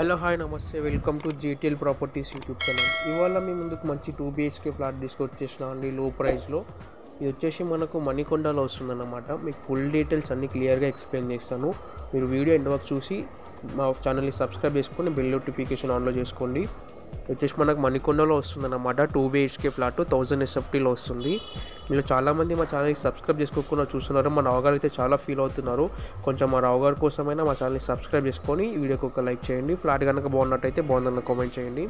Hello hi నమస్తే, welcome to GTL properties YouTube channel. ఇవాళ మీ ముందుకు మంచి 2 BHK ఫ్లాట్ తీసుకొచ్చేసిన అండి లో ప్రైస్లో. ఇది వచ్చేసి మనకు మణికొండలో వస్తుందన్నమాట. మీకు ఫుల్ డీటెయిల్స్ అన్నీ క్లియర్గా ఎక్స్ప్లెయిన్ చేస్తాను. మీరు వీడియో ఎండ్ వరకు చూసి మా ఛానల్ని సబ్స్క్రైబ్ చేసుకొని బెల్ నోటిఫికేషన్ ఆన్లో చేసుకోండి. వచ్చేసి మనకు మణికొండలో వస్తుందన్నమాట. 2 BHK ఫ్లాట్ 1000 SFTలో వస్తుంది. మీరు చాలామంది మా ఛానల్ని సబ్స్క్రైబ్ చేసుకోకుండా చూస్తున్నారు. మా రావుగారు అయితే చాలా ఫీల్ అవుతున్నారు. కొంచెం మా రావుగారి కోసమైనా మా ఛానల్ని సబ్స్క్రైబ్ చేసుకొని ఈ వీడియోకి ఒక లైక్ చేయండి. ఫ్లాట్ కనుక బాగున్నట్టయితే బాగుందన్న కామెంట్ చేయండి.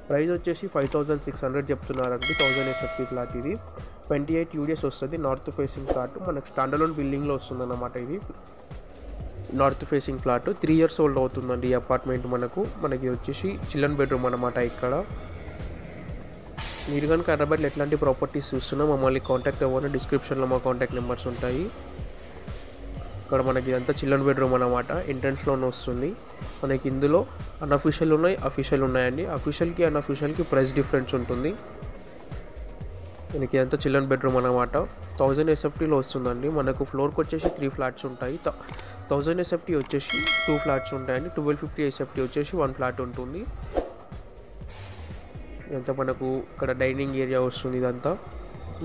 ప్రైస్ వచ్చేసి 5600 చెప్తున్నారండి. 1000 SFT ఫ్లాట్ ఇది. 28 UDS వస్తుంది. నార్త్ ఫేసింగ్ ఫ్లాట్ మనకు స్టాండర్లోన్ బిల్డింగ్లో వస్తుందన్నమాట. ఇది north facing flat 3 years old అవుతుందండి. ఈ అపార్ట్మెంట్ మనకి వచ్చేసి చిల్డ్రన్ బెడ్రూమ్ అనమాట. ఇక్కడ మీరు కనుక హైదరాబాద్లో ఎట్లాంటి ప్రాపర్టీస్ చూస్తున్నా మమ్మల్ని కాంటాక్ట్ అవ్వండి. డిస్క్రిప్షన్లో మా కాంటాక్ట్ నెంబర్స్ ఉంటాయి. ఇక్కడ మనకి ఇదంతా చిల్డ్రన్ బెడ్రూమ్ అనమాట. ఎంట్రన్స్లోనే వస్తుంది. మనకి ఇందులో అన్అఫీషియల్ ఉన్నాయి, అఫీషియల్ ఉన్నాయండి. అఫీషియల్కి అన్అఫీషియల్కి ప్రైస్ డిఫరెన్స్ ఉంటుంది. మనకి ఇదంతా చిల్డ్రన్ బెడ్రూమ్ అనమాట. 1000 SFTలో వస్తుందండి. మనకు ఫ్లోర్కి వచ్చేసి 3 ఫ్లాట్స్ ఉంటాయి. 1000 SFT వచ్చేసి 2 ఫ్లాట్స్ ఉంటాయండి. 1250 SFT వచ్చేసి 1 ఫ్లాట్ ఉంటుంది. ఇదంతా మనకు ఇక్కడ డైనింగ్ ఏరియా వస్తుంది. ఇదంతా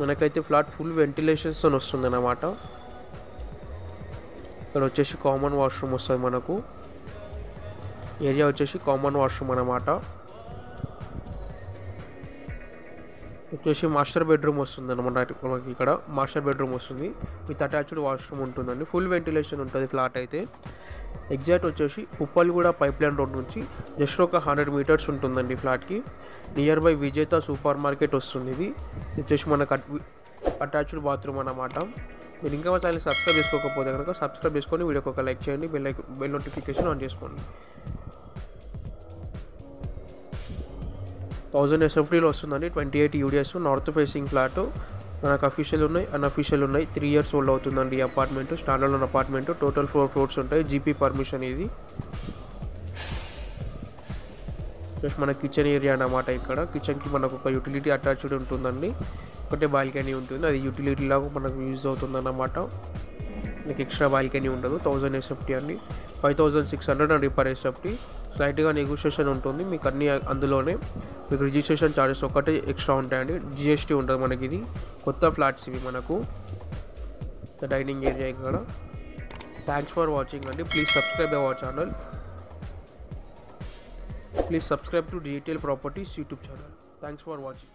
మనకైతే ఫ్లాట్ ఫుల్ వెంటిలేషన్స్తో వస్తుంది అన్నమాట. ఇక్కడ వచ్చేసి కామన్ వాష్రూమ్ వస్తుంది. మనకు ఏరియా వచ్చేసి కామన్ వాష్రూమ్ అన్నమాట. వచ్చేసి మాస్టర్ బెడ్రూమ్ వస్తుంది అనమాట. మనకి ఇక్కడ మాస్టర్ బెడ్రూమ్ వస్తుంది విత్ అటాచ్డ్ వాష్రూమ్ ఉంటుందండి. ఫుల్ వెంటిలేషన్ ఉంటుంది ఫ్లాట్ అయితే. ఎగ్జాక్ట్ వచ్చేసి ఉప్పల్గూడ పైప్ లైన్ రోడ్ నుంచి జస్ట్ ఒక 100 meters ఉంటుందండి ఫ్లాట్కి. నియర్ బై విజేత సూపర్ మార్కెట్ వస్తుంది. ఇది వచ్చేసి మనకు అటాచ్డ్ బాత్రూమ్ అన్నమాట. మీరు ఇంకా మా ఛానల్ సబ్స్క్రైబ్ చేసుకోకపోతే కనుక సబ్స్క్రైబ్ చేసుకొని వీడియోకి ఒక లైక్ చేయండి. బెల్ నోటిఫికేషన్ ఆన్ చేసుకోండి. 1000 SFTలో వస్తుందండి. 28 UDS నార్త్ ఫేసింగ్ ఫ్లాట్. మనకు అఫీషియల్ ఉన్నాయి, అన్అఫీషియల్ ఉన్నాయి. 3 years ఓల్డ్ అవుతుందండి ఈ apartment. Standard apartment. Total 4 floors ఉంటాయి. GP పర్మిషన్ ఇది. జస్ట్ మన కిచెన్ ఏరియా అన్నమాట. ఇక్కడ కిచెన్కి మనకు ఒక యూటిలిటీ అటాచ్డ్ ఉంటుందండి. ఒకటే బాల్కనీ ఉంటుంది. అది యూటిలిటీ లాగా మనకు యూజ్ అవుతుంది అన్నమాట. మీకు ఎక్స్ట్రా బాల్కనీ ఉండదు. 1000 SFT అండి. 5600 అండి పర్ SFT. స్లైట్గా నెగోషియేషన్ ఉంటుంది మీకు అన్నీ అందులోనే. మీకు రిజిస్ట్రేషన్ ఛార్జెస్ ఒకటే ఎక్స్ట్రా ఉంటాయండి. GST ఉంటుంది మనకి. ఇది కొత్త ఫ్లాట్స్ ఇవి మనకు. డైనింగ్ ఏరియా ఇక్కడ. థ్యాంక్స్ ఫర్ వాచింగ్ అండి. Please subscribe our channel. Please subscribe to GTL properties YouTube channel. Thanks for watching.